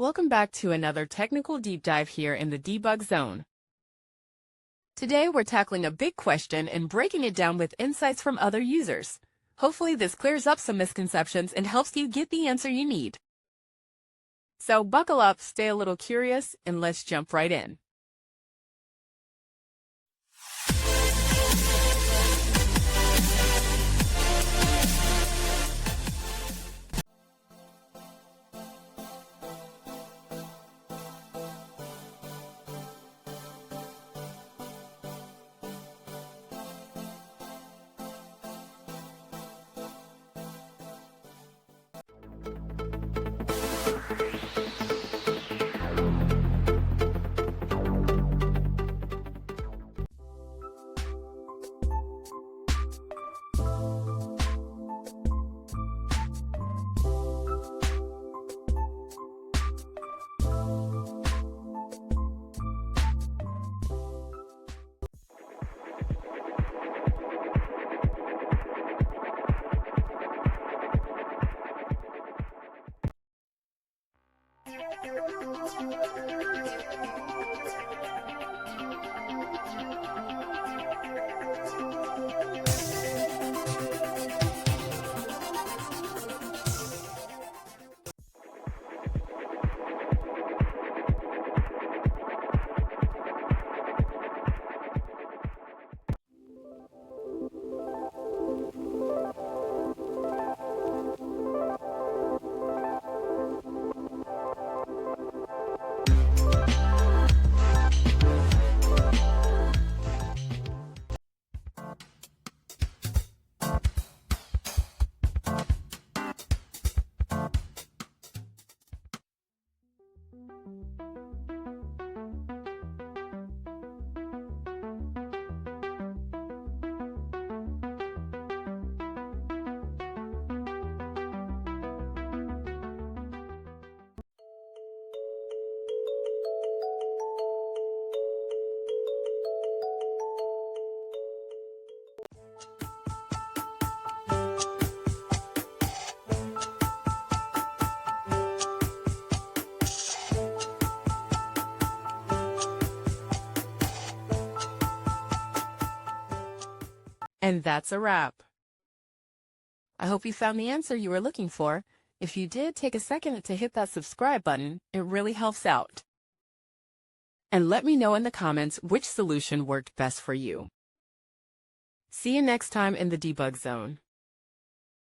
Welcome back to another technical deep dive here in the debug zone. Today we're tackling a big question and breaking it down with insights from other users. Hopefully this clears up some misconceptions and helps you get the answer you need. So buckle up, stay a little curious, and let's jump right in. And that's a wrap. I hope you found the answer you were looking for. If you did, take a second to hit that subscribe button. It really helps out. And let me know in the comments which solution worked best for you. See you next time in the debug zone.